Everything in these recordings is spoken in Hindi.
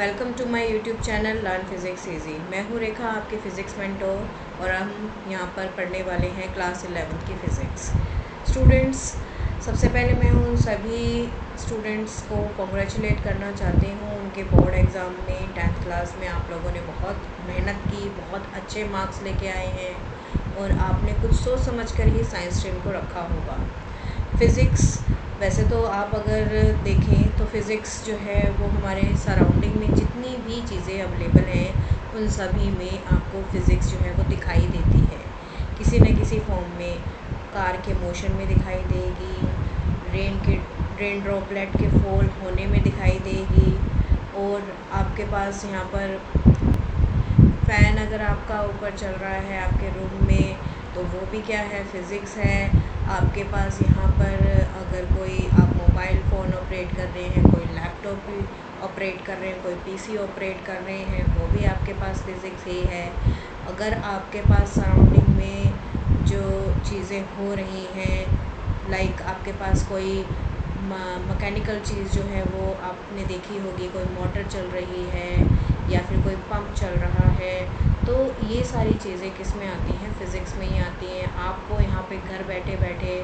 Welcome to my YouTube channel learn physics easy. मैं हूँ रेखा, आपकी फ़िज़िक्स मेंटोर, और हम यहाँ पर पढ़ने वाले हैं क्लास 11th की फ़िज़िक्स। स्टूडेंट्स, सबसे पहले मैं उन सभी स्टूडेंट्स को कॉन्ग्रेचुलेट करना चाहती हूँ। उनके बोर्ड एग्ज़ाम में 10th क्लास में आप लोगों ने बहुत मेहनत की, बहुत अच्छे मार्क्स लेके आए हैं और आपने कुछ सोच समझ कर ही साइंस स्ट्रीम को रखा होगा। फ़िज़िक्स, वैसे तो आप अगर देखें तो फ़िज़िक्स जो है वो हमारे सराउंडिंग में जितनी भी चीज़ें अवेलेबल हैं उन सभी में आपको फ़िज़िक्स जो है वो दिखाई देती है, किसी न किसी फॉर्म में। कार के मोशन में दिखाई देगी, रेन ड्रॉपलेट के फॉल होने में दिखाई देगी, और आपके पास यहाँ पर फ़ैन अगर आपका ऊपर चल रहा है आपके रूम में तो वो भी क्या है, फ़िज़िक्स है। आपके पास यहाँ पर अगर कोई आप मोबाइल फ़ोन ऑपरेट कर रहे हैं, कोई लैपटॉप भी ऑपरेट कर रहे हैं, कोई पीसी ऑपरेट कर रहे हैं, वो भी आपके पास फ़िज़िक्स ही है। अगर आपके पास सराउंडिंग में जो चीज़ें हो रही हैं, लाइक आपके पास कोई मैकेनिकल चीज़ जो है वो आपने देखी होगी, कोई मोटर चल रही है या फिर कोई पंप चल रहा है, तो ये सारी चीज़ें किस में आती हैं, फ़िज़िक्स में ही आती हैं। आपको यहाँ पे घर बैठे बैठे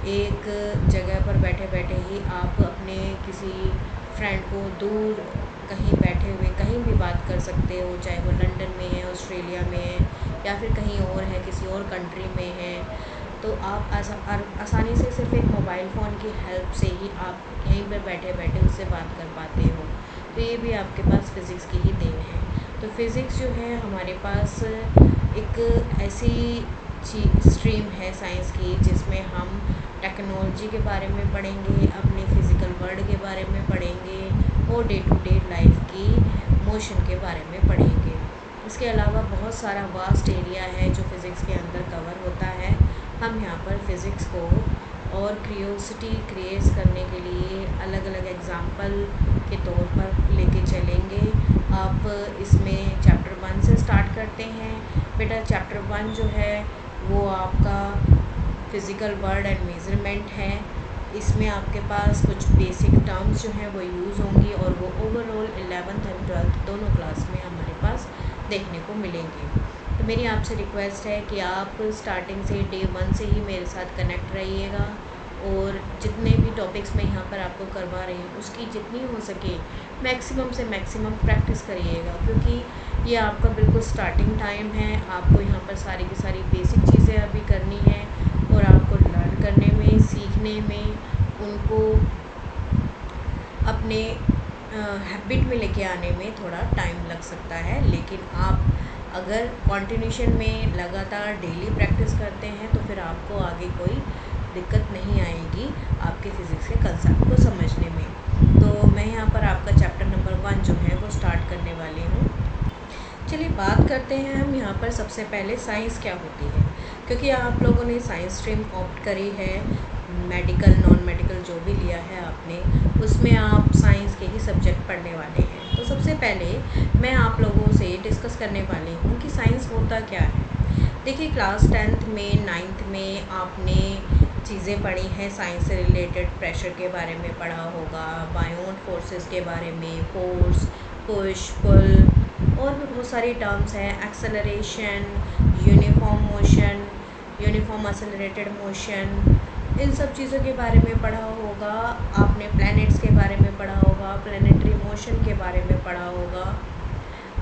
एक जगह पर बैठे बैठे ही आप अपने किसी फ्रेंड को दूर कहीं बैठे हुए कहीं भी बात कर सकते हो, चाहे वो लंदन में है, ऑस्ट्रेलिया में है, या फिर कहीं और है, किसी और कंट्री में है। तो आप आसानी से सिर्फ एक मोबाइल फ़ोन की हेल्प से ही आप यहीं पर बैठे बैठे उससे बात कर पाते हो। तो ये भी आपके पास फ़िज़िक्स की ही देन है। तो फ़िज़िक्स जो है हमारे पास एक ऐसी स्ट्रीम है साइंस की जिसमें हम टेक्नोलॉजी के बारे में पढ़ेंगे, अपने फ़िज़िकल वर्ल्ड के बारे में पढ़ेंगे और डे टू डे लाइफ की मोशन के बारे में पढ़ेंगे। इसके अलावा बहुत सारा वास्ट एरिया है जो फ़िज़िक्स के अंदर कवर होता है। हम यहाँ पर फ़िज़िक्स को और क्यूरियोसिटी क्रिएट करने के लिए अलग अलग एग्ज़ाम्पल के तौर पर लेके चलेंगे। आप इसमें चैप्टर 1 से स्टार्ट करते हैं। बेटा, चैप्टर 1 जो है वो आपका फ़िज़िकल वर्ल्ड एंड मेज़रमेंट है। इसमें आपके पास कुछ बेसिक टर्म्स जो हैं वो यूज़ होंगी और वो ओवरऑल 11th एंड 12th दोनों क्लास में हमारे पास देखने को मिलेंगे। तो मेरी आपसे रिक्वेस्ट है कि आप स्टार्टिंग से डे 1 से ही मेरे साथ कनेक्ट रहिएगा और जितने भी टॉपिक्स मैं यहाँ पर आपको करवा रही हूँ उसकी जितनी हो सके मैक्सिमम से मैक्सिमम प्रैक्टिस करिएगा, क्योंकि ये आपका बिल्कुल स्टार्टिंग टाइम है। आपको यहाँ पर सारी की सारी बेसिक चीज़ें अभी करनी है और आपको लर्न करने में, सीखने में, उनको अपने हैबिट में लेके आने में थोड़ा टाइम लग सकता है। लेकिन आप अगर कंटिन्यूशन में लगातार डेली प्रैक्टिस करते हैं तो फिर आपको आगे कोई दिक्कत नहीं आएगी आपके फ़िज़िक्स के कंसेप्ट को समझने में। तो मैं यहाँ पर आपका चैप्टर नंबर 1 जो है वो स्टार्ट करने वाली हूँ। चलिए बात करते हैं हम यहाँ पर सबसे पहले साइंस क्या होती है, क्योंकि आप लोगों ने साइंस स्ट्रीम ऑप्ट करी है, मेडिकल नॉन मेडिकल जो भी लिया है आपने, उसमें आप साइंस के ही सब्जेक्ट पढ़ने वाले हैं। तो सबसे पहले मैं आप लोगों से डिस्कस करने वाली हूँ कि साइंस होता क्या है। देखिए, क्लास 10th में 9th में आपने चीज़ें पढ़ी हैं साइंस से रिलेटेड। प्रेशर के बारे में पढ़ा होगा, बायोट फोर्सेस के बारे में, फोर्स, पुश, पुल, और भी बहुत सारी टर्म्स हैं, acceleration, uniform motion, uniform accelerated motion, इन सब चीज़ों के बारे में पढ़ा होगा। आपने प्लैनेट्स के बारे में पढ़ा होगा, प्लैनेटरी मोशन के बारे में पढ़ा होगा,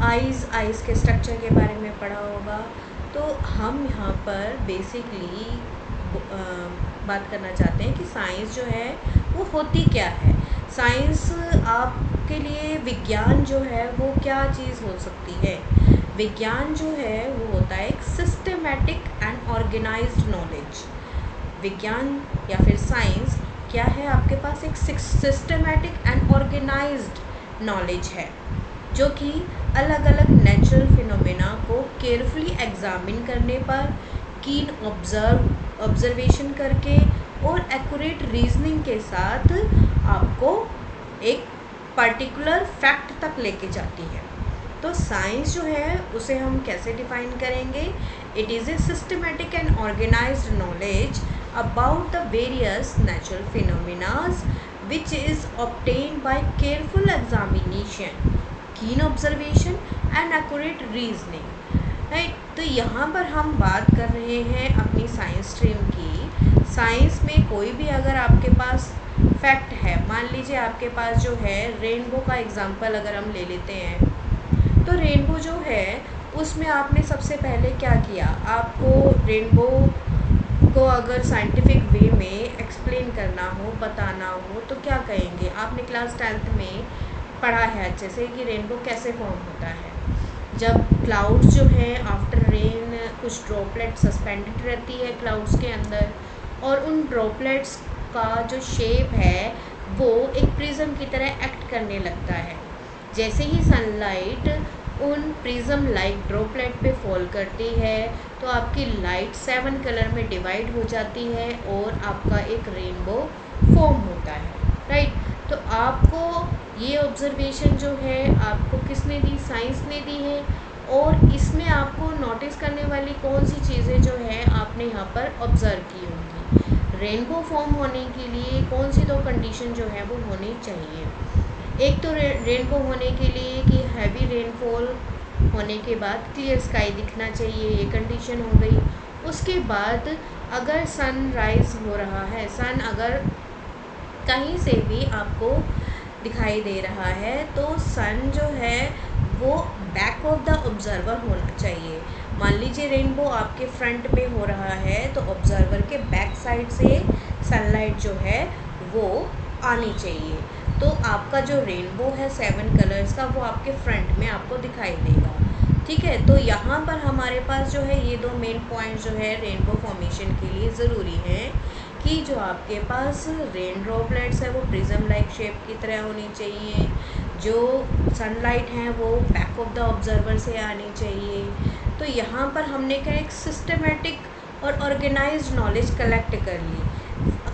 आइस के स्ट्रक्चर के बारे में पढ़ा होगा। तो हम यहाँ पर बेसिकली बात करना चाहते हैं कि साइंस जो है वो होती क्या है। साइंस आपके लिए विज्ञान जो है वो क्या चीज़ हो सकती है। विज्ञान जो है वो होता है एक सिस्टमेटिक एंड ऑर्गेनाइज्ड नॉलेज। विज्ञान या फिर साइंस क्या है, आपके पास एक सिस्टमेटिक एंड ऑर्गेनाइज्ड नॉलेज है जो कि अलग अलग नेचुरल फिनोमेना को केयरफुली एग्जामिन करने पर, कीन ऑब्जर्वेशन करके और एक्यूरेट रीजनिंग के साथ आपको एक पर्टिकुलर फैक्ट तक लेके जाती है। तो साइंस जो है उसे हम कैसे डिफाइन करेंगे? It is a systematic and organised knowledge about the various natural phenomena which is obtained by careful examination, keen observation and accurate reasoning, right. तो यहाँ पर हम बात कर रहे हैं अपनी साइंस स्ट्रीम की। साइंस में कोई भी अगर आपके पास फैक्ट है, मान लीजिए आपके पास जो है रेनबो का एग्जांपल अगर हम ले लेते हैं, तो रेनबो जो है उसमें आपने सबसे पहले क्या किया, आपको रेनबो को अगर साइंटिफिक वे में एक्सप्लेन करना हो, बताना हो, तो क्या कहेंगे। आपने क्लास 10th में पढ़ा है अच्छे से कि रेनबो कैसे फॉर्म होता है। जब क्लाउड्स जो है आफ्टर रेन कुछ ड्रॉपलेट सस्पेंडेड रहती है क्लाउड्स के अंदर, और उन ड्रॉपलेट्स का जो शेप है वो एक प्रिज्म की तरह एक्ट करने लगता है। जैसे ही सनलाइट उन प्रिज्म लाइक ड्रॉपलेट पे फॉल करती है तो आपकी लाइट 7 कलर में डिवाइड हो जाती है और आपका एक रेनबो फॉर्म होता है, राइट। तो आपको ये ऑब्जर्वेशन जो है आपको किसने दी, साइंस ने दी है। और इसमें आपको नोटिस करने वाली कौन सी चीज़ें जो है आपने यहाँ पर ऑब्ज़र्व की होंगी। रेनबो फॉर्म होने के लिए कौन सी दो कंडीशन जो है वो होनी चाहिए। एक तो रेनबो होने के लिए कि हैवी रेनफॉल होने के बाद क्लियर स्काई दिखना चाहिए, ये कंडीशन हो गई। उसके बाद अगर सन राइज हो रहा है, सन अगर कहीं से भी आपको दिखाई दे रहा है तो सन जो है वो बैक ऑफ द ऑब्जर्वर होना चाहिए। मान लीजिए रेनबो आपके फ्रंट में हो रहा है तो ऑब्जर्वर के बैक साइड से सनलाइट जो है वो आनी चाहिए। तो आपका जो रेनबो है 7 कलर्स का वो आपके फ्रंट में आपको दिखाई देगा, ठीक है। तो यहाँ पर हमारे पास जो है ये दो मेन पॉइंट जो है रेनबो फॉर्मेशन के लिए ज़रूरी है कि जो आपके पास रेन ड्रॉपलेट्स है वो प्रिज्म लाइक शेप की तरह होनी चाहिए, जो सनलाइट है वो बैक ऑफ द ऑब्जर्वर से आनी चाहिए। तो यहाँ पर हमने क्या एक सिस्टमेटिक और ऑर्गेनाइज्ड नॉलेज कलेक्ट कर ली,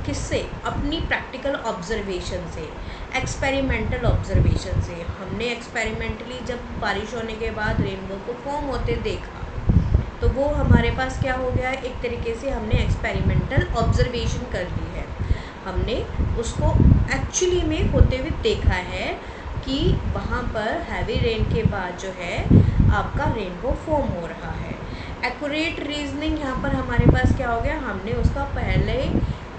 किससे, अपनी प्रैक्टिकल ऑब्जर्वेशन से, एक्सपेरिमेंटल ऑब्जर्वेशन से। हमने एक्सपेरिमेंटली जब बारिश होने के बाद रेनबो को फॉर्म होते देखा तो वो हमारे पास क्या हो गया, एक तरीके से हमने एक्सपेरिमेंटल ऑब्जर्वेशन कर ली है। हमने उसको एक्चुअली में होते हुए देखा है कि वहाँ पर हैवी रेन के बाद जो है आपका रेनबो फॉर्म हो रहा है। एक्यूरेट रीजनिंग यहाँ पर हमारे पास क्या हो गया, हमने उसका पहले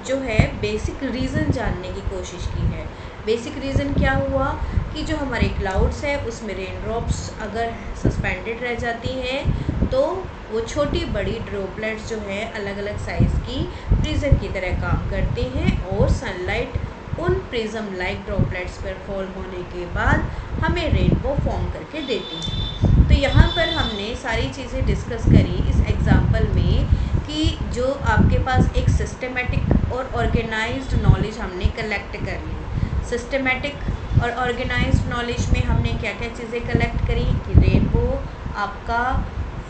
जो है बेसिक रीज़न जानने की कोशिश की है। बेसिक रीज़न क्या हुआ कि जो हमारे क्लाउड्स है उसमें रेन ड्रॉप्स अगर सस्पेंडेड रह जाती हैं तो वो छोटी बड़ी ड्रॉपलेट्स जो है अलग अलग साइज़ की प्रिज्म की तरह काम करते हैं और सनलाइट उन प्रिज्म लाइक ड्रॉपलेट्स पर फॉल होने के बाद हमें रेनबो फॉर्म करके देती है। तो यहाँ पर हमने सारी चीज़ें डिस्कस करी इस एग्ज़ाम्पल में कि जो आपके पास एक सिस्टमेटिक और ऑर्गेनाइज्ड नॉलेज हमने कलेक्ट कर ली। सिस्टमेटिक और ऑर्गेनाइज्ड नॉलेज में हमने क्या क्या चीज़ें कलेक्ट करी कि रेनबो आपका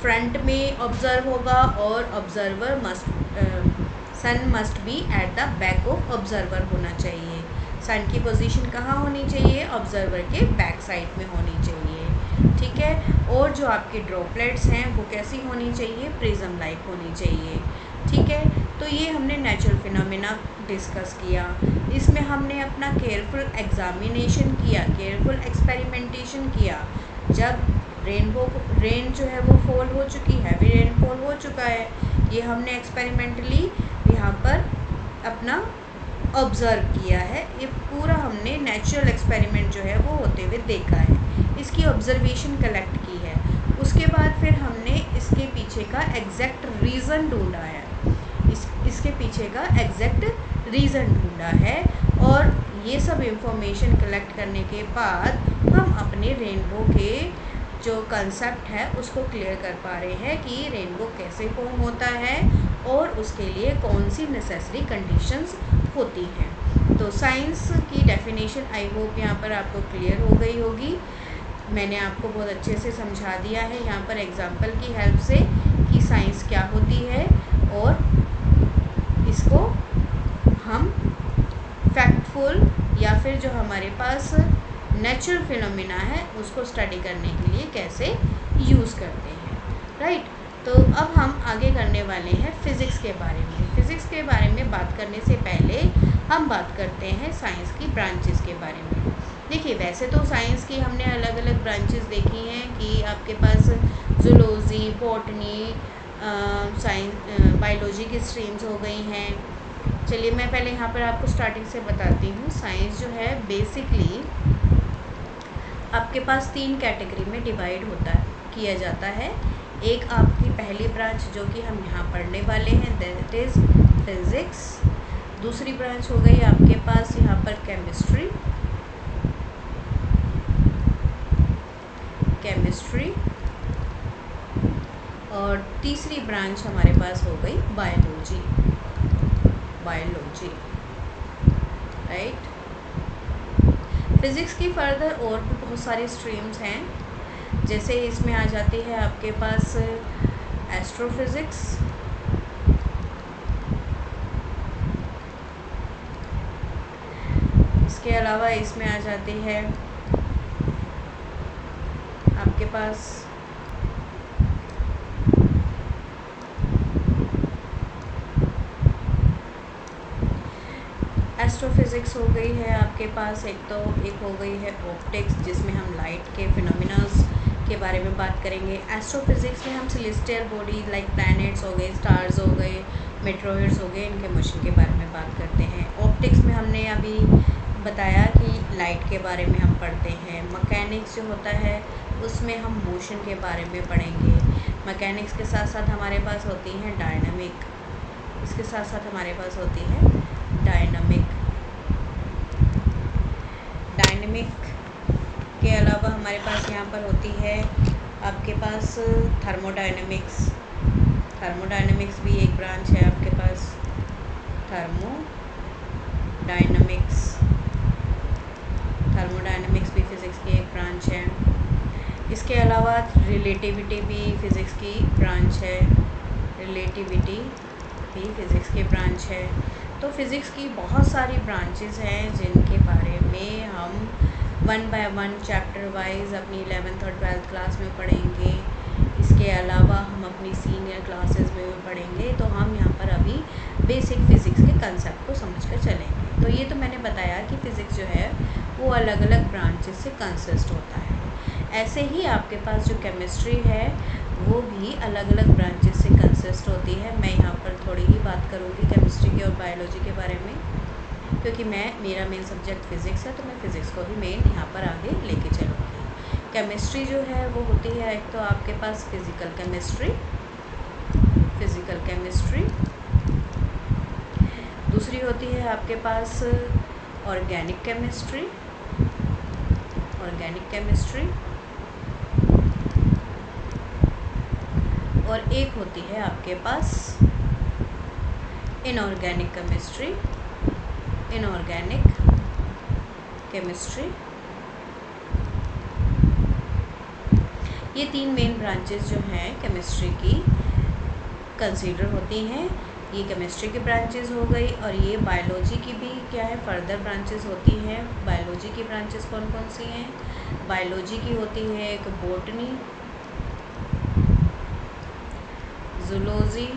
फ्रंट में ऑब्जर्व होगा और observer sun must be at the back of observer होना चाहिए। सन की पोजीशन कहाँ होनी चाहिए, ऑब्जर्वर के बैक साइड में होनी चाहिए, ठीक है। और जो आपके ड्रॉपलेट्स हैं वो कैसी होनी चाहिए, प्रिज्म लाइक होनी चाहिए, ठीक है। तो ये हमने नेचुरल फिनोमेना डिस्कस किया। इसमें हमने अपना केयरफुल एग्जामिनेशन किया, केयरफुल एक्सपेरिमेंटेशन किया। जब रेन जो है वो फॉल हो चुकी है, हैवी रेनफॉल हो चुका है, ये हमने एक्सपेरिमेंटली यहाँ पर अपना ऑब्ज़र्व किया है। ये पूरा हमने नेचुरल एक्सपेरिमेंट जो है वो होते हुए देखा है, इसकी ऑब्जर्वेशन कलेक्ट की है। उसके बाद फिर हमने इसके पीछे का एग्जैक्ट रीज़न ढूंढा है, इसके पीछे का एग्जैक्ट रीज़न ढूंढा है। और ये सब इंफॉर्मेशन कलेक्ट करने के बाद हम अपने रेनबो के जो कंसेप्ट है उसको क्लियर कर पा रहे हैं कि रेनबो कैसे फॉर्म होता है और उसके लिए कौन सी नेसेसरी कंडीशंस होती हैं। तो साइंस की डेफिनेशन आई होप यहाँ पर आपको क्लियर हो गई होगी। मैंने आपको बहुत अच्छे से समझा दिया है यहाँ पर एग्जाम्पल की हेल्प से कि साइंस क्या होती है और इसको हम फैक्टफुल या फिर जो हमारे पास नेचुरल फिनोमिना है उसको स्टडी करने के लिए कैसे यूज़ करते हैं, राइट। तो अब हम आगे करने वाले हैं फ़िज़िक्स के बारे में। फ़िज़िक्स के बारे में बात करने से पहले हम बात करते हैं साइंस की ब्रांचेस के बारे में। देखिए, वैसे तो साइंस की हमने अलग अलग ब्रांचेस देखी हैं कि आपके पास जूलॉजी, बॉटनी, साइंस, बायोलॉजी की स्ट्रीम्स हो गई हैं। चलिए मैं पहले यहाँ पर आपको स्टार्टिंग से बताती हूँ। साइंस जो है बेसिकली आपके पास 3 कैटेगरी में डिवाइड किया जाता है। एक आपकी पहली ब्रांच जो कि हम यहाँ पढ़ने वाले हैं, दैट इज़ फिज़िक्स। दूसरी ब्रांच हो गई आपके पास यहाँ पर केमिस्ट्री, और तीसरी ब्रांच हमारे पास हो गई बायोलॉजी, राइट। फिज़िक्स की फर्दर और भी बहुत सारी स्ट्रीम्स हैं, जैसे इसमें आ जाती है आपके पास एस्ट्रोफिज़िक्स, इसके अलावा इसमें आ जाती है आपके पास एस्ट्रोफिज़िक्स हो गई है आपके पास। एक हो गई है ऑप्टिक्स, जिसमें हम लाइट के फिनोमिनास के बारे में बात करेंगे। एस्ट्रोफिज़िक्स में हम सेलेस्टियल बॉडी लाइक प्लैनेट्स हो गए, स्टार्स हो गए, मेट्रोइड्स हो गए, इनके मोशन के बारे में बात करते हैं। ऑप्टिक्स में हमने अभी बताया कि लाइट के बारे में हम पढ़ते हैं। मैकेनिक्स जो होता है उसमें हम मोशन के बारे में पढ़ेंगे। मैकेनिक्स के साथ साथ हमारे पास होती हैं डायनामिक, इसके साथ साथ हमारे पास होती है डायनामिक के अलावा हमारे पास यहाँ पर होती है आपके पास थर्मोडायनेमिक्स भी एक ब्रांच है आपके पास। थर्मोडायनेमिक्स भी फिज़िक्स की एक ब्रांच है। इसके अलावा रिलेटिविटी भी फिज़िक्स की ब्रांच है, तो फिज़िक्स की बहुत सारी ब्रांचेस हैं जिनके बारे में हम 1 बाय 1 चैप्टर वाइज अपनी 11th और 12th क्लास में पढ़ेंगे। इसके अलावा हम अपनी सीनियर क्लासेस में भी पढ़ेंगे। तो हम यहाँ पर अभी बेसिक फ़िज़िक्स के कंसेप्ट को समझकर चलेंगे। तो ये तो मैंने बताया कि फ़िज़िक्स जो है वो अलग अलग ब्रांचेस से कंसिस्ट होता है। ऐसे ही आपके पास जो केमिस्ट्री है वो भी अलग अलग ब्रांचेस से कंसिस्ट होती है। मैं यहाँ पर थोड़ी ही बात करूँगी केमिस्ट्री की और बायोलॉजी के बारे में, क्योंकि मेरा मेन सब्जेक्ट फ़िज़िक्स है, तो मैं फ़िज़िक्स को भी मेन यहाँ पर आगे लेके चलूँगी। केमिस्ट्री जो है वो होती है एक तो आपके पास फिज़िकल केमिस्ट्री, दूसरी होती है आपके पास ऑर्गेनिक केमिस्ट्री, और एक होती है आपके पास इनऑर्गेनिक केमिस्ट्री। ये 3 मेन ब्रांचेस जो हैं केमिस्ट्री की कंसीडर होती हैं। ये केमिस्ट्री की ब्रांचेस हो गई, और ये बायोलॉजी की भी क्या है फर्दर ब्रांचेस होती हैं। बायोलॉजी की ब्रांचेस कौन कौन सी हैं? बायोलॉजी की होती है एक बॉटनी, जूलॉजी,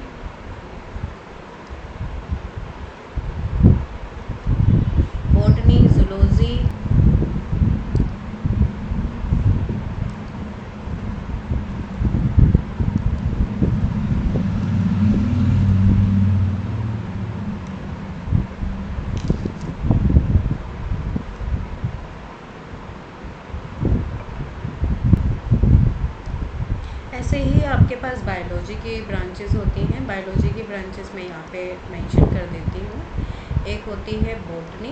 ऐसे ही आपके पास बायोलॉजी की ब्रांचेस होती हैं। बायोलॉजी की ब्रांचेस मैं यहाँ पे मेंशन कर देती हूँ। एक होती है बॉटनी,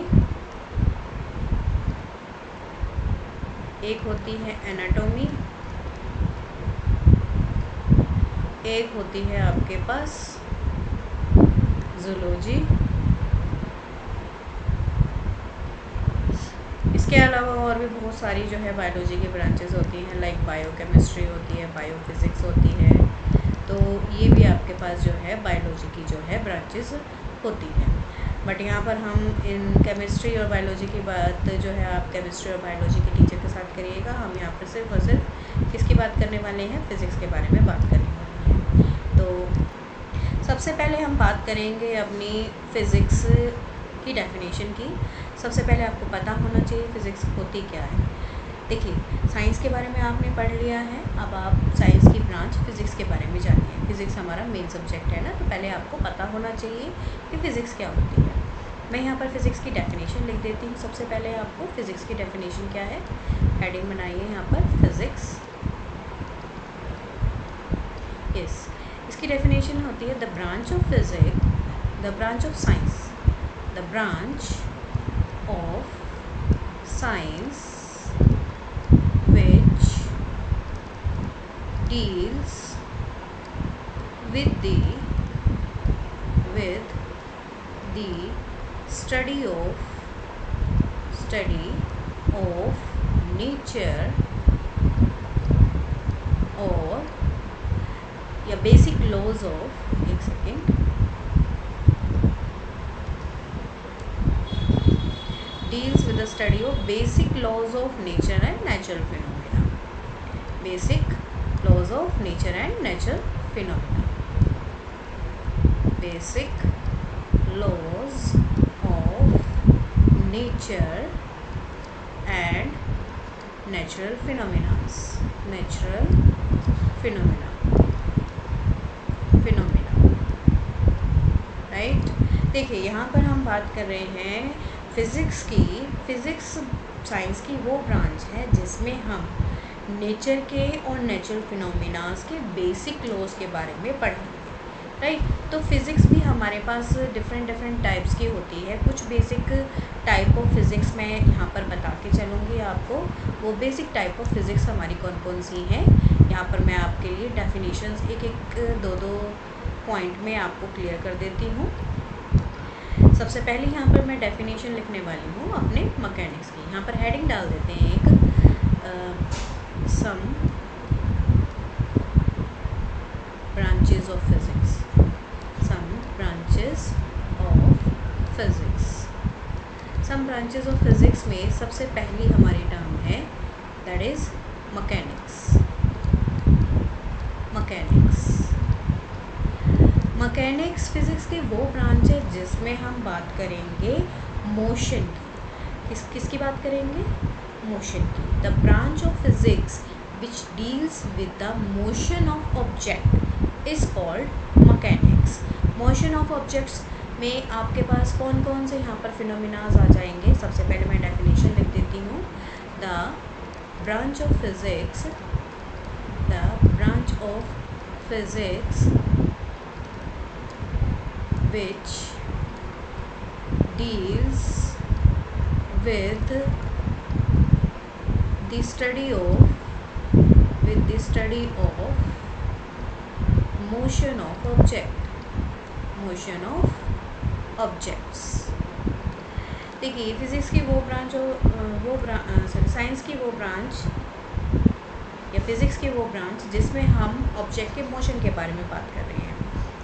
एक होती है एनाटॉमी, एक होती है आपके पास जूलॉजी। इसके अलावा और भी बहुत सारी जो है बायोलॉजी की ब्रांचेस होती हैं, लाइक बायोकेमिस्ट्री होती है, बायोफिज़िक्स होती है। तो ये भी आपके पास जो है बायोलॉजी की जो है ब्रांचेस होती हैं। बट यहाँ पर हम इन केमिस्ट्री और बायोलॉजी की बात जो है आप केमिस्ट्री और बायोलॉजी के टीचर के साथ करिएगा। हम यहाँ पर सिर्फ और सिर्फ किसकी बात करने वाले हैं? फ़िज़िक्स के बारे में बात करने वाले हैं। तो सबसे पहले हम बात करेंगे अपनी फ़िज़िक्स की डेफिनेशन की। सबसे पहले आपको पता होना चाहिए फ़िज़िक्स होती क्या है। देखिए, साइंस के बारे में आपने पढ़ लिया है, अब आप साइंस की ब्रांच फ़िज़िक्स के बारे में जानिए। फ़िज़िक्स हमारा मेन सब्जेक्ट है ना, तो पहले आपको पता होना चाहिए कि फ़िज़िक्स क्या होती है। मैं यहाँ पर फ़िज़िक्स की डेफिनेशन लिख देती हूँ। सबसे पहले आपको फ़िज़िक्स की डेफिनेशन क्या है, हेडिंग बनाइए यहाँ पर फ़िज़िक्स। यस, इसकी डेफिनेशन होती है the branch of physics, the branch of science, the branch of science which deals with the study of nature or या basic laws of एक second deals with the study of basic laws of nature and natural phenomena. Basic laws of nature and natural phenomena. Basic laws of nature and natural phenomena. Natural phenomena. Right. देखिए, यहाँ पर हम बात कर रहे हैं फ़िज़िक्स की। फ़िज़िक्स साइंस की वो ब्रांच है जिसमें हम नेचर के और नेचुरल फिनोमिनास के बेसिक लॉज के बारे में पढ़ेंगे, राइट। तो फ़िज़िक्स भी हमारे पास डिफरेंट टाइप्स की होती है। कुछ बेसिक टाइप ऑफ फ़िज़िक्स मैं यहाँ पर बता के चलूँगी आपको। वो बेसिक टाइप ऑफ फ़िज़िक्स हमारी कौन कौन सी हैं, यहाँ पर मैं आपके लिए डेफिनेशंस एक दो पॉइंट में आपको क्लियर कर देती हूँ। सबसे पहले यहाँ पर मैं डेफिनेशन लिखने वाली हूँ अपने मैकेनिक्स की। यहाँ पर हेडिंग डाल देते हैं एक some branches of physics. Some branches of physics. Some branches of physics में सबसे पहली हमारी टर्म है that is mechanics. Mechanics physics की वो ब्रांच है जिसमें हम बात करेंगे मोशन की। किसकी बात करेंगे? मोशन की। The branch of physics which deals with the motion of object is called mechanics. Motion of objects में आपके पास कौन कौन से यहाँ पर फिनोमिनाज आ जाएंगे? सबसे पहले मैं डेफिनेशन लिख देती हूँ। The branch of physics, the branch of physics which deals with the study of motion of objects। देखिए, फिज़िक्स की वो ब्रांच साइंस की वो ब्रांच या फिज़िक्स की वो ब्रांच जिसमें हम ऑब्जेक्ट के मोशन के बारे में बात कर रहे हैं।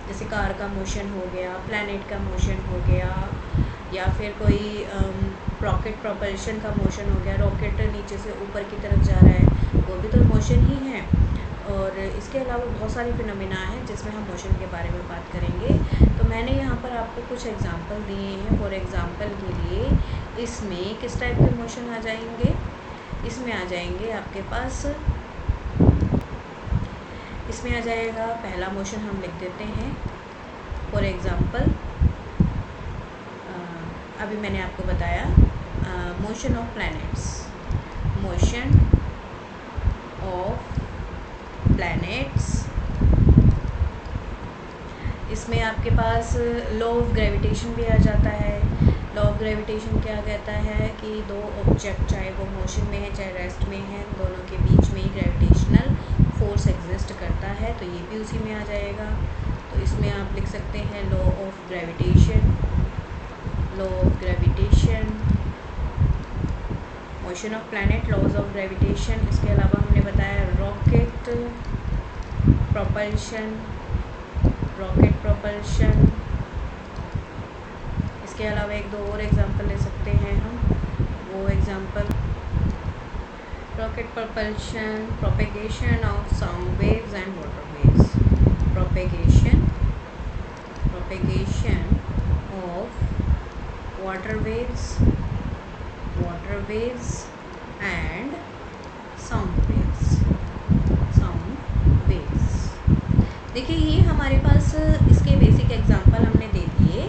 जैसे कार का मोशन हो गया, प्लैनेट का मोशन हो गया, या फिर कोई रॉकेट प्रोपल्शन का मोशन हो गया। रॉकेट नीचे से ऊपर की तरफ जा रहा है, वो भी तो मोशन ही है। और इसके अलावा बहुत सारे फिनोमिना हैं जिसमें हम मोशन के बारे में बात करेंगे। तो मैंने यहाँ पर आपको कुछ एग्जांपल दिए हैं। फॉर एग्ज़ाम्पल के लिए इसमें किस टाइप के मोशन आ जाएंगे? इसमें आ जाएंगे आपके पास, इसमें आ जाएगा पहला मोशन हम लिख देते हैं। फॉर एग्ज़ाम्पल अभी मैंने आपको बताया motion of planets. Motion of planets, इसमें आपके पास लॉ ऑफ ग्रेविटेशन भी आ जाता है। लॉ ऑफ ग्रेविटेशन क्या कहता है कि दो ऑब्जेक्ट चाहे वो मोशन में है चाहे रेस्ट में है, दोनों के बीच में ही ग्रेविटेशनल फोर्स एग्जिस्ट करता है, तो ये भी उसी में आ जाएगा। तो इसमें आप लिख सकते हैं law of gravitation, motion of planet, laws of gravitation. इसके अलावा हमने बताया रॉकेट प्रोपल्शन, इसके अलावा एक दो और एग्जांपल ले सकते हैं हम। वो example rocket propulsion, propagation of sound waves and water waves. Propagation of water waves and sound waves। देखिए ये हमारे पास इसके बेसिक एग्जांपल हमने दे दिए।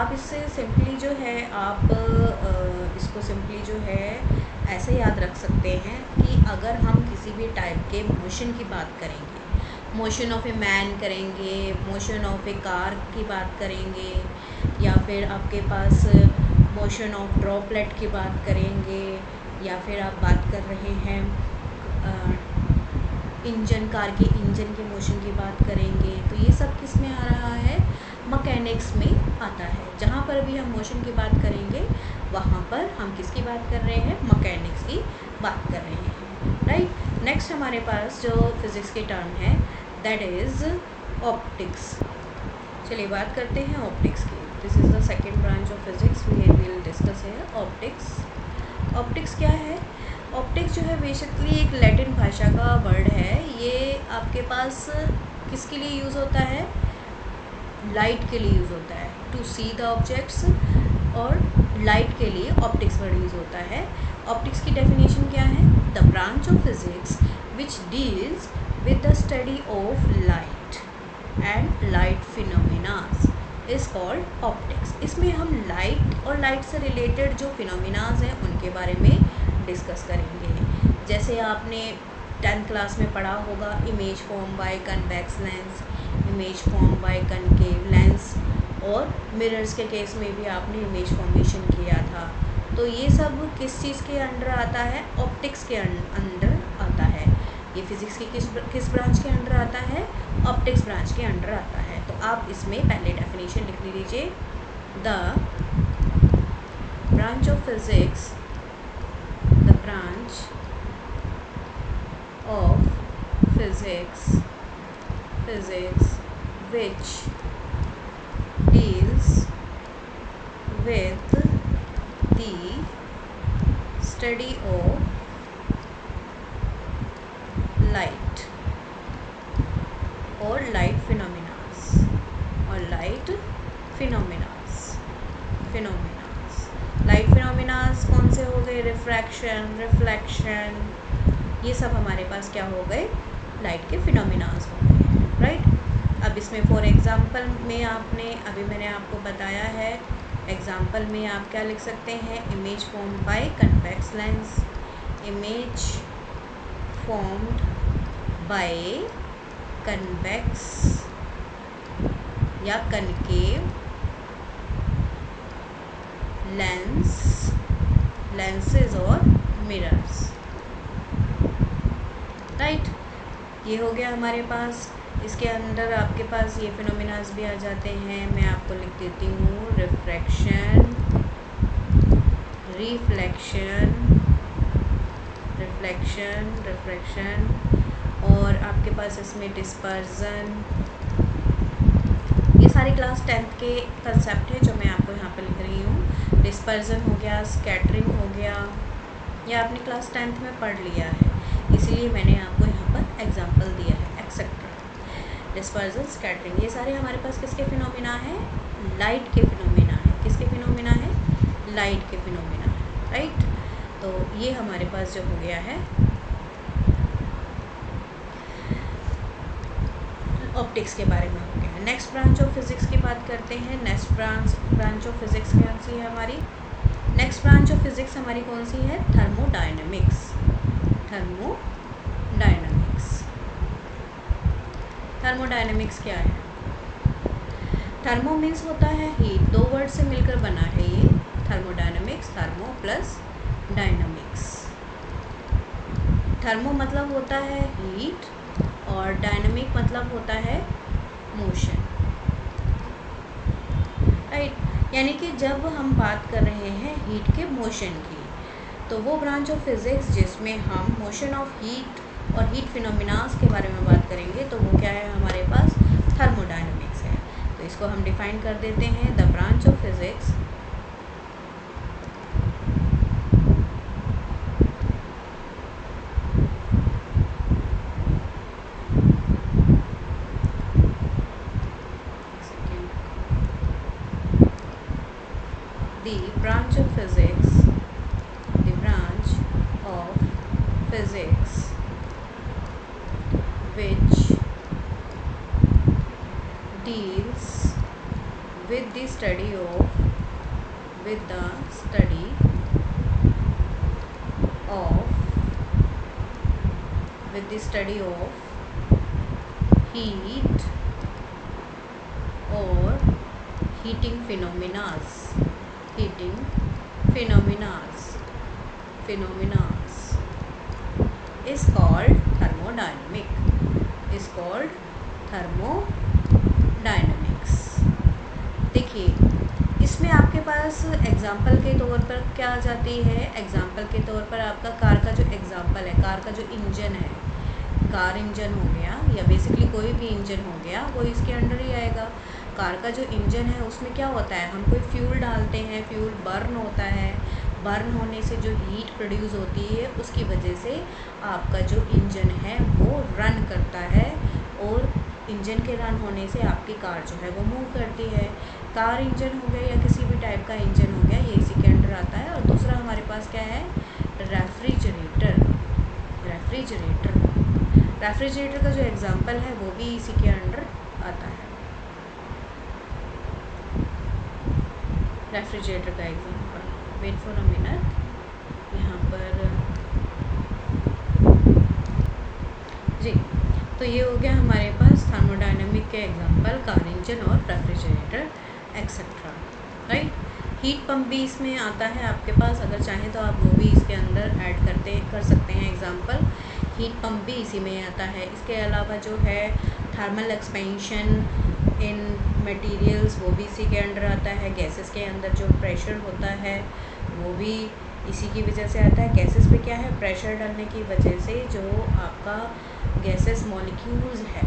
आप इससे सिंपली जो है आप इसको सिंपली जो है ऐसे याद रख सकते हैं कि अगर हम किसी भी टाइप के मोशन की बात करेंगे, मोशन ऑफ ए मैन करेंगे, मोशन ऑफ ए कार की बात करेंगे, या फिर आपके पास मोशन ऑफ ड्रॉपलेट की बात करेंगे, या फिर आप बात कर रहे हैं कार के इंजन के मोशन की बात करेंगे, तो ये सब किस में आ रहा है? मैकेनिक्स में आता है। जहाँ पर भी हम मोशन की बात करेंगे वहाँ पर हम किसकी बात कर रहे हैं? मैकेनिक्स की बात कर रहे हैं, राइट। नेक्स्ट हमारे पास जो फिज़िक्स की टर्म है दैट इज़ ऑप्टिक्स। चलिए बात करते हैं ऑप्टिक्स की। This is the second branch of physics we will discuss है ऑप्टिक्स। ऑप्टिक्स क्या है? ऑप्टिक्स जो है बेसिकली एक लैटिन भाषा का वर्ड है। ये आपके पास किसके लिए यूज़ होता है? लाइट के लिए यूज़ होता है, टू सी द ऑब्जेक्ट्स, और लाइट के लिए ऑप्टिक्स वर्ड यूज़ होता है। ऑप्टिक्स की डेफिनेशन क्या है? The branch of physics which deals with the study of light and light phenomenas is called optics. इसमें हम लाइट और लाइट से रिलेटेड जो फिनोमिनास हैं उनके बारे में डिस्कस करेंगे। जैसे आपने 10th क्लास में पढ़ा होगा image form by convex lens, image form by concave lens, और मिरर्स के केस में भी आपने इमेज फॉर्मेशन किया था। तो ये सब किस चीज़ के अंडर आता है? ऑप्टिक्स के अंडर आता है। ये फिज़िक्स की किस ब्रांच के अंडर आता है? ऑप्टिक्स ब्रांच के अंडर आता है। तो आप इसमें पहले डेफिनेशन लिख लीजिए। The branch of physics, the branch of physics which deals with the study of light or light phenomena light phenomenas कौन से हो गए? रिफ्रैक्शन, रिफ्लेक्शन, ये सब हमारे पास क्या हो गए? लाइट के फिनोमिनास हो गए, राइट। अब इसमें फॉर एग्जांपल में आपने अभी मैंने आपको बताया है, एग्जांपल में आप क्या लिख सकते हैं? Image formed by convex lens, image formed by convex या कनकेव लेंसेज और मिरर्स, राइट। ये हो गया हमारे पास। इसके अंदर आपके पास ये फिनोमिनास भी आ जाते हैं। मैं आपको लिख देती हूँ रिफ्रैक्शन, रिफ्लेक्शन, और आपके पास इसमें डिस्पर्जन। ये सारी क्लास 10th के कंसेप्ट है जो मैं आपको यहाँ पर लिख रही हूँ। डिस्पर्जन हो गया, स्कैटरिंग हो गया, ये आपने क्लास 10th में पढ़ लिया है, इसीलिए मैंने आपको यहाँ पर एग्जाम्पल दिया है, एक्सेट्रा। डिस्पर्जन, स्कैटरिंग, ये सारे हमारे पास किसके फिनोमिना है? लाइट के फिनोमिना है। किसके फिनोमिना है? लाइट के फिनोमिना है, राइट। तो ये हमारे पास जो हो गया है ऑप्टिक्स के बारे में हो गया। नेक्स्ट ब्रांच ऑफ फिज़िक्स की बात करते हैं। नेक्स्ट ब्रांच ऑफ फिज़िक्स कौन सी है हमारी? नेक्स्ट ब्रांच ऑफ फिज़िक्स हमारी कौन सी है? थर्मोडायनेमिक्स। थर्मोडायनेमिक्स क्या है? थर्मो मीन्स होता है हीट, दो वर्ड से मिलकर बना है ये thermodynamics, thermo plus dynamics. Thermo मतलब होता है हीट और डायनामिक मतलब होता है मोशन, राइट। यानी कि जब हम बात कर रहे हैं हीट के मोशन की, तो वो ब्रांच ऑफ फिज़िक्स जिसमें हम मोशन ऑफ हीट और हीट फिनोमिनास के बारे में बात करेंगे, तो वो क्या है हमारे पास? थर्मोडायनेमिक्स है। तो इसको हम डिफाइन कर देते हैं, the branch of physics the branch of physics, the branch of physics which deals with the study of heat or heating phenomena is called thermodynamics. देखिए, इसमें आपके पास एग्जाम्पल के तौर पर क्या आ जाती है? एग्जाम्पल के तौर पर आपका कार का जो एग्जाम्पल है, कार का जो इंजन है, कार इंजन हो गया या बेसिकली कोई भी इंजन हो गया, वो इसके अंडर ही आएगा। कार का जो इंजन है उसमें क्या होता है, हम कोई फ्यूल डालते हैं, फ्यूल बर्न होता है, बर्न होने से जो हीट प्रोड्यूस होती है उसकी वजह से आपका जो इंजन है वो रन करता है, और इंजन के रन होने से आपकी कार जो है वो मूव करती है। कार इंजन हो गया या किसी भी टाइप का इंजन हो गया, ये इसी के अंडर आता है। और दूसरा हमारे पास क्या है? रेफ्रिजरेटर का जो एग्जांपल है वो भी इसी के अंडर आता है। रेफ्रिजरेटर का example, wait for a minute, यहाँ पर जी। तो ये हो गया हमारे पास थर्मोडायनेमिक के एग्जांपल, कार इंजन और refrigerator etcetera, right. Heat pump भी इसमें आता है आपके पास, अगर चाहें तो आप वो भी इसके अंदर ऐड कर सकते हैं एग्जांपल। हीट पंप भी इसी में आता है। इसके अलावा जो है थर्मल एक्सपेंशन इन मटेरियल्स, वो भी इसी के अंडर आता है। गैसेस के अंदर जो प्रेशर होता है वो भी इसी की वजह से आता है। गैसेस पे क्या है, प्रेशर डालने की वजह से जो आपका गैसेस मॉलिक्यूल्स है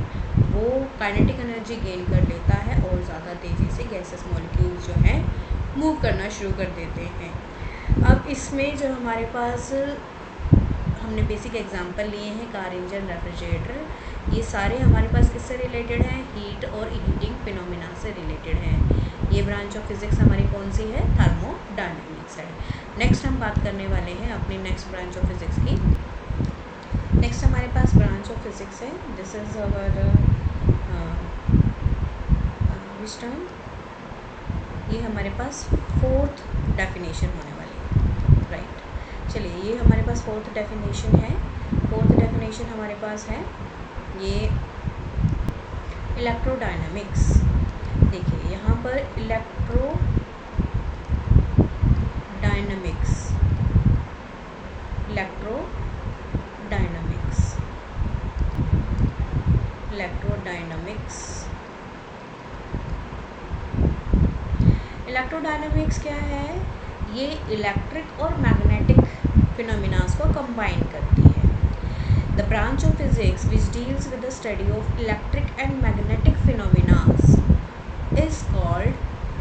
वो काइनेटिक एनर्जी गेन कर लेता है और ज़्यादा तेज़ी से गैसेस मॉलिक्यूल्स जो हैं मूव करना शुरू कर देते हैं। अब इसमें जो हमारे पास हमने बेसिक एग्जांपल लिए हैं, कार इंजन, रेफ्रिजरेटर, ये सारे हमारे पास किससे रिलेटेड हैं? हीट और हीटिंग फिनोमिना से रिलेटेड हैं। ये ब्रांच ऑफ फिज़िक्स हमारी कौन सी है? थर्मोडायनेमिक्स है। नेक्स्ट हम बात करने वाले हैं अपनी नेक्स्ट ब्रांच ऑफ फिज़िक्स की। नेक्स्ट हमारे पास ब्रांच ऑफ फिज़िक्स है, this is our which term, ये हमारे पास फोर्थ डेफिनेशन होने वाली है, राइट। चलिए, ये हमारे पास फोर्थ डेफिनेशन है। फोर्थ डेफिनेशन हमारे पास है ये इलेक्ट्रोडायनामिक्स। देखिए यहाँ पर इलेक्ट्रोडायनामिक्स इलेक्ट्रोडायनामिक्स क्या है? ये इलेक्ट्रिक और मैग्नेटिक फिनोमिनास को कंबाइन करती है। The branch of physics which deals with the study of electric and magnetic phenomenas is called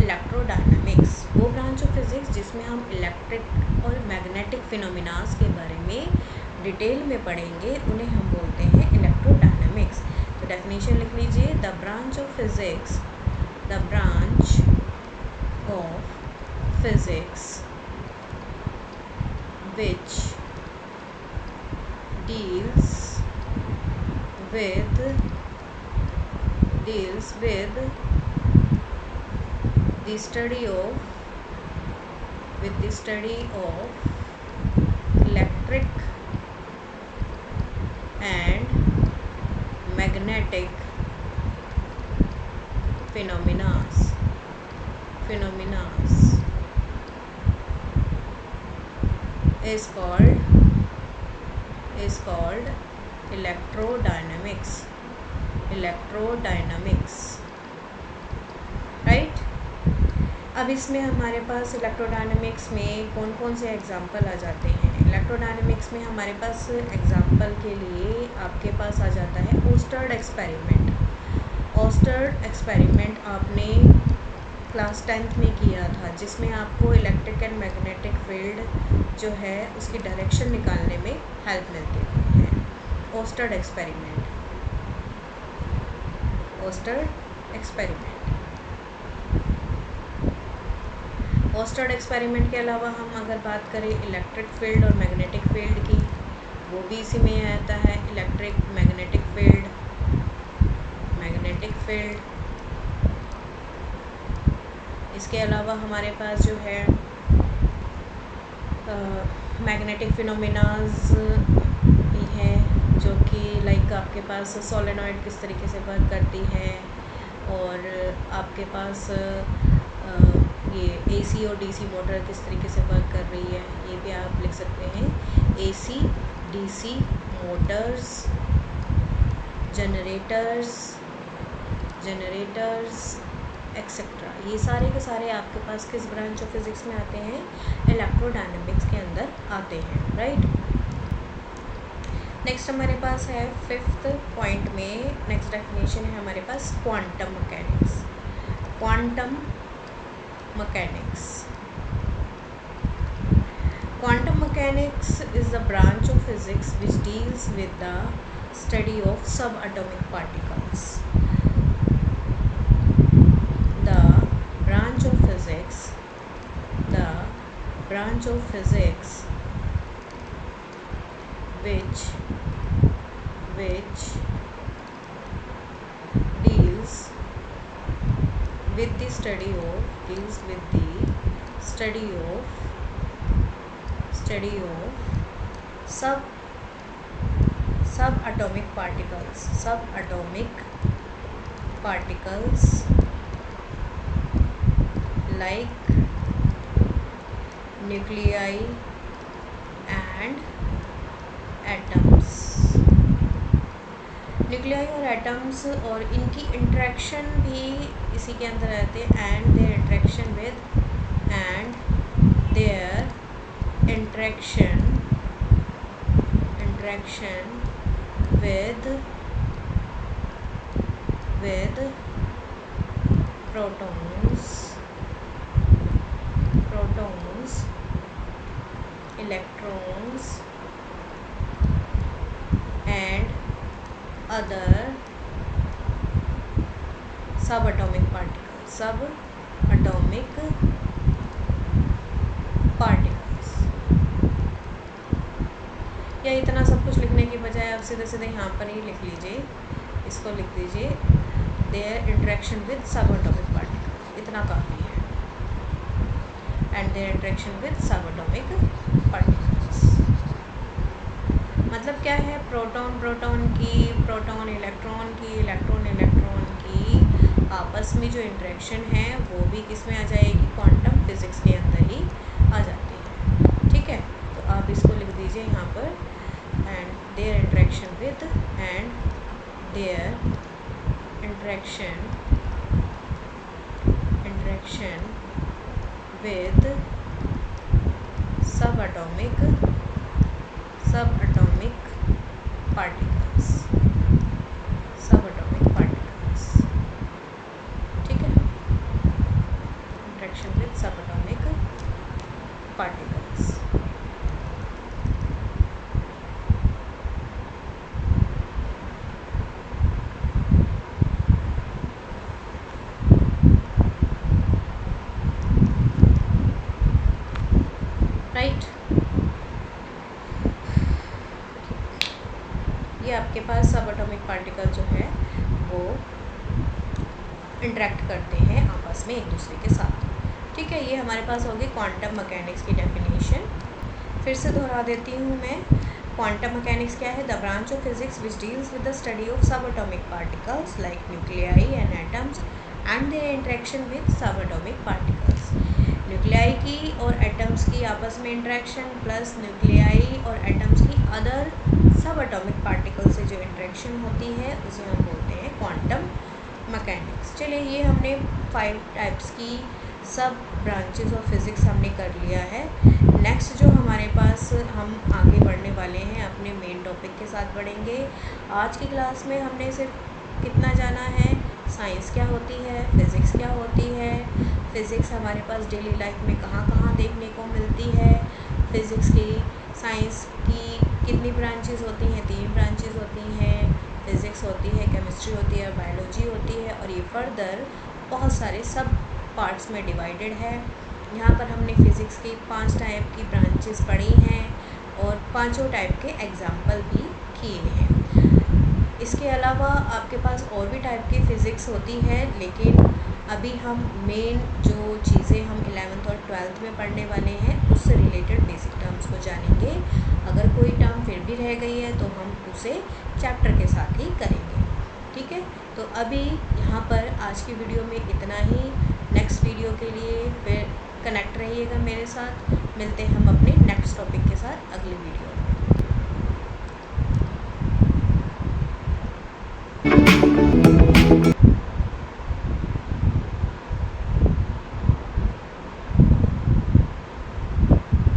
electrodynamics. वो ब्रांच ऑफ फिजिक्स जिसमें हम इलेक्ट्रिक और मैग्नेटिक फिनोमिनास के बारे में डिटेल में पढ़ेंगे, उन्हें हम बोलते हैं इलेक्ट्रोडायनामिक्स। तो डेफिनेशन लिख लीजिए, the branch of physics which deals with the study of electric and magnetic phenomena is called electrodynamics, right. अब इसमें हमारे पास इलेक्ट्रोडायनामिक्स में कौन कौन से एग्जाम्पल आ जाते हैं? इलेक्ट्रोडायनामिक्स में हमारे पास एग्जाम्पल के लिए आपके पास आ जाता है ओस्टर्ड एक्सपेरिमेंट आपने क्लास 10th में किया था, जिसमें आपको इलेक्ट्रिक एंड मैग्नेटिक फील्ड जो है उसकी डायरेक्शन निकालने में हेल्प मिलती है। ओस्टर्ड एक्सपेरिमेंट ऑस्टर्ड एक्सपेरिमेंट के अलावा हम अगर बात करें इलेक्ट्रिक फील्ड और मैग्नेटिक फील्ड की, वो भी इसी में आता है। Electric magnetic field, magnetic field. इसके अलावा हमारे पास जो है मैग्नेटिक फिनोमिनाज भी है, जो कि लाइक आपके पास सोलेनॉइड किस तरीके से वर्क करती है, और आपके पास ये एसी और डीसी मोटर किस तरीके से वर्क कर रही है, ये भी आप लिख सकते हैं। AC, DC Motors, generators etcetera, ये सारे के सारे आपके पास किस ब्रांच ऑफ फिज़िक्स में आते हैं? इलेक्ट्रोडायनेमिक्स के अंदर आते हैं, राइट। नेक्स्ट हमारे पास है 5th पॉइंट में, नेक्स्ट डेफिनेशन है हमारे पास quantum mechanics. Quantum mechanics, quantum mechanics is the branch of physics which deals with the study of subatomic particles. The branch of physics which deals with the study of subatomic particles like nuclei and atoms। Nuclei और एटम्स और इनकी इंटरेक्शन भी इसी के अंदर आते हैं, and there interaction with protons, electrons and other subatomic particles। या इतना सब कुछ लिखने की बजाय आप सीधे सीधे यहाँ पर ही लिख लीजिए, इसको लिख दीजिए there interaction with subatomic particles, इतना काफ़ी है। And there interaction with subatomic particles मतलब क्या है? प्रोटॉन इलेक्ट्रॉन की आपस में जो इंटरेक्शन है वो भी किस में आ जाएगी? क्वांटम फिजिक्स के अंदर ही आ जाती है, ठीक है। तो आप इसको लिख दीजिए यहाँ पर, and there interaction with subatomic particles, ठीक है। Interaction with subatomic particles। Right, ये आपके पास सबएटॉमिक पार्टिकल जो है वो इंटरेक्ट करते हैं आपस में एक दूसरे के साथ, ठीक है। ये हमारे पास होगी क्वांटम मैकेनिक्स की डेफिनेशन। फिर से दोहरा देती हूँ मैं। क्वांटम मैकेनिक्स क्या है? The branch of physics which deals with the study of subatomic particles like nuclei and atoms and there interaction with subatomic particles. Nuclei की और एटम्स की आपस में इंटरेक्शन प्लस न्यूक्लियाई और एटम्स की अदर सबएटॉमिक पार्टिकल से जो इंटरेक्शन होती है उसे हम बोलते हैं क्वांटम मैकेनिक्स। चलिए, ये हमने 5 टाइप्स की सब ब्रांचेस ऑफ फिज़िक्स हमने कर लिया है। नेक्स्ट जो हमारे पास हम आगे बढ़ने वाले हैं अपने मेन टॉपिक के साथ बढ़ेंगे। आज की क्लास में हमने सिर्फ कितना जाना है, साइंस क्या होती है, फिज़िक्स क्या होती है, फ़िज़िक्स हमारे पास डेली लाइफ में कहाँ कहाँ देखने को मिलती है, फ़िज़िक्स की साइंस की कितनी ब्रांचेस होती हैं? 3 ब्रांचेस होती हैं। फ़िज़िक्स होती है, केमिस्ट्री होती है, बायोलॉजी होती है, और ये फर्दर बहुत सारे सब पार्ट्स में डिवाइडेड है। यहाँ पर हमने फ़िज़िक्स की 5 टाइप की ब्रांचेस पढ़ी हैं और 5 टाइप के एग्ज़ाम्पल भी किए हैं। इसके अलावा आपके पास और भी टाइप की फ़िज़िक्स होती है, लेकिन अभी हम मेन जो चीज़ें हम 11th और 12th में पढ़ने वाले हैं उससे रिलेटेड बेसिक टर्म्स को जानेंगे। अगर कोई टर्म फिर भी रह गई है तो हम उसे चैप्टर के साथ ही करेंगे, ठीक है। तो अभी यहाँ पर आज की वीडियो में इतना ही। नेक्स्ट वीडियो के लिए फिर कनेक्ट रहिएगा मेरे साथ। मिलते हैं हम अपने नेक्स्ट टॉपिक के साथ अगली वीडियो में।